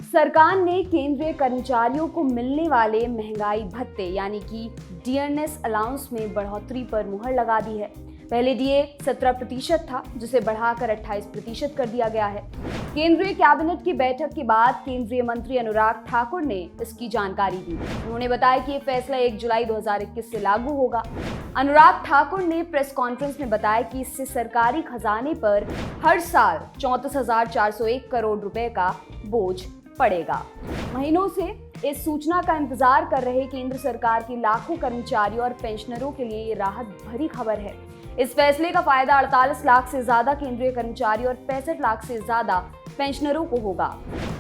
सरकार ने केंद्रीय कर्मचारियों को मिलने वाले महंगाई भत्ते यानी कि डियरनेस अलाउंस में बढ़ोतरी पर मुहर लगा दी है। पहले डीए 17% था, जिसे बढ़ाकर 28% कर दिया गया है। केंद्रीय कैबिनेट की बैठक के बाद केंद्रीय मंत्री अनुराग ठाकुर ने इसकी जानकारी दी। उन्होंने बताया कि ये फैसला 1 जुलाई 2021 से लागू होगा। अनुराग ठाकुर ने प्रेस कॉन्फ्रेंस में बताया कि इससे सरकारी खजाने पर हर साल 34,401 करोड़ रुपए का बोझ पड़ेगा। महीनों से इस सूचना का इंतजार कर रहे केंद्र सरकार के लाखों कर्मचारियों और पेंशनरों के लिए ये राहत भरी खबर है। इस फैसले का फायदा 48 लाख से ज्यादा केंद्रीय कर्मचारियों और 65 लाख से ज्यादा पेंशनरों को होगा।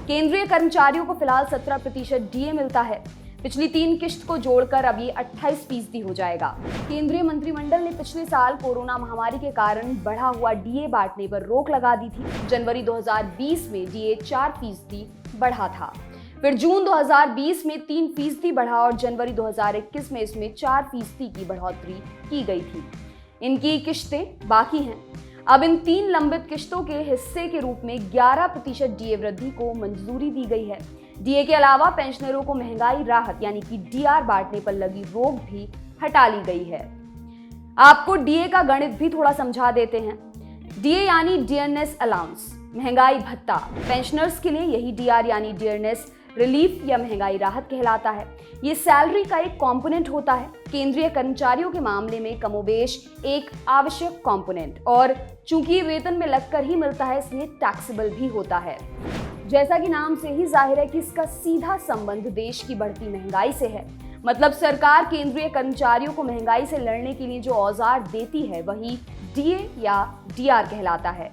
केंद्रीय कर्मचारियों को फिलहाल 17% डीए मिलता है। पिछली 3 किश्त को जोड़कर अब ये 28% हो जाएगा। केंद्रीय मंत्रिमंडल ने पिछले साल कोरोना महामारी के कारण बढ़ा हुआ डीए बांटने पर रोक लगा दी थी। जनवरी 2020 में डीए 4% बढ़ा था, फिर जून 2020 में 3% बढ़ा और जनवरी 2021 में इसमें 4% की बढ़ोतरी की गई थी। इनकी किश्तें बाकी हैं। अब इन 3 लंबित किश्तों के हिस्से के रूप में 11% डीए वृद्धि को मंजूरी दी गई है। डीए के अलावा पेंशनरों को महंगाई राहत यानी कि डीआर बांटने पर लगी रोक भी हटा ली गई है। आपको डीए का गणित भी थोड़ा समझा देते हैं। डीए यानी डियरनेस अलाउंस, महंगाई भत्ता। पेंशनर्स के लिए यही डीआर यानी डियरनेस रिलीफ या महंगाई राहत कहलाता है। ये सैलरी का एक कंपोनेंट होता है। केंद्रीय कर्मचारियों के मामले में कमोबेश एक आवश्यक कंपोनेंट, और चूंकि वेतन में लगकर ही मिलता है इसलिए टैक्सेबल भी होता है। जैसा कि नाम से ही जाहिर है कि इसका सीधा संबंध देश की बढ़ती महंगाई से है। मतलब सरकार केंद्रीय कर्मचारियों को महंगाई से लड़ने के लिए जो औजार देती है वही डीए या डीआर कहलाता है।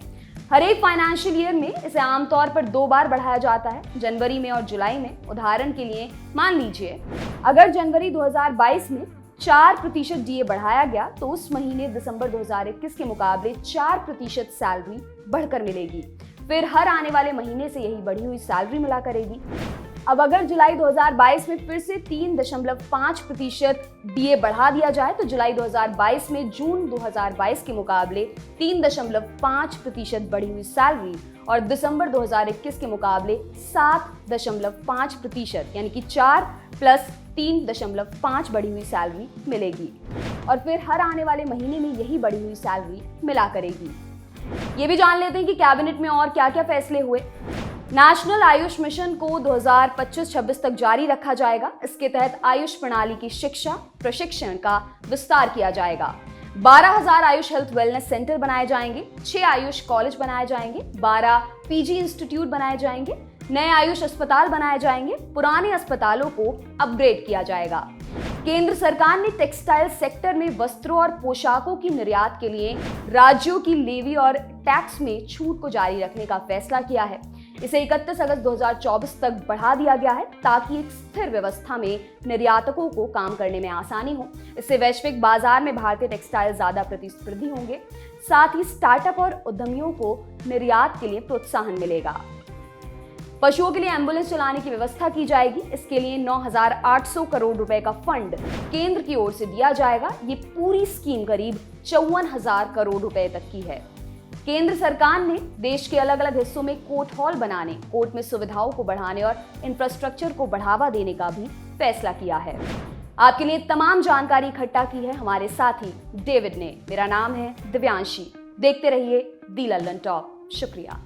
हर एक फाइनेंशियल ईयर में इसे आमतौर पर 2 बार बढ़ाया जाता है, जनवरी में और जुलाई में। उदाहरण के लिए मान लीजिए अगर जनवरी 2022 में 4% डीए बढ़ाया गया तो उस महीने दिसंबर 2021 के मुकाबले 4% सैलरी बढ़कर मिलेगी। फिर हर आने वाले महीने से यही बढ़ी हुई सैलरी मिला करेगी। अब अगर जुलाई 2022 में फिर से 3.5% डीए बढ़ा दिया जाए तो जुलाई 2022 में जून 2022 के मुकाबले 3.5% बढ़ी हुई सैलरी और दिसंबर 2021 के मुकाबले 7.5% यानी कि 4 + 3.5 बढ़ी हुई सैलरी मिलेगी। और फिर हर आने वाले महीने में यही बढ़ी हुई सैलरी मिला करेगी। ये भी जान लेते हैं कि कैबिनेट में और क्या क्या फैसले हुए। नेशनल आयुष मिशन को 2025-26 तक जारी रखा जाएगा। इसके तहत आयुष प्रणाली की शिक्षा प्रशिक्षण का विस्तार किया जाएगा। 12,000 आयुष हेल्थ वेलनेस सेंटर बनाए जाएंगे, 6 आयुष कॉलेज बनाए जाएंगे, 12 पीजी इंस्टीट्यूट बनाए जाएंगे, नए आयुष अस्पताल बनाए जाएंगे, पुराने अस्पतालों को अपग्रेड किया जाएगा। केंद्र सरकार ने टेक्सटाइल सेक्टर में वस्त्रों और पोशाकों की निर्यात के लिए राज्यों की लेवी और टैक्स में छूट को जारी रखने का फैसला किया है। इसे 31 अगस्त 2024 तक बढ़ा दिया गया है ताकि एक स्थिर व्यवस्था में निर्यातकों को काम करने में आसानी हो। इससे वैश्विक बाजार में भारतीय टेक्सटाइल ज्यादा प्रतिस्पर्धी होंगे। साथ ही स्टार्टअप और उद्यमियों को निर्यात के लिए प्रोत्साहन मिलेगा। पशुओं के लिए एम्बुलेंस चलाने की व्यवस्था की जाएगी। इसके लिए 9,800 करोड़ रुपए का फंड केंद्र की ओर से दिया जाएगा। ये पूरी स्कीम करीब 54,000 करोड़ रुपए तक की है। केंद्र सरकार ने देश के अलग अलग हिस्सों में कोर्ट हॉल बनाने, कोर्ट में सुविधाओं को बढ़ाने और इंफ्रास्ट्रक्चर को बढ़ावा देने का भी फैसला किया है। आपके लिए तमाम जानकारी इकट्ठा की है हमारे साथी डेविड ने। मेरा नाम है दिव्यांशी। देखते रहिए दी लल्लन टॉप। शुक्रिया।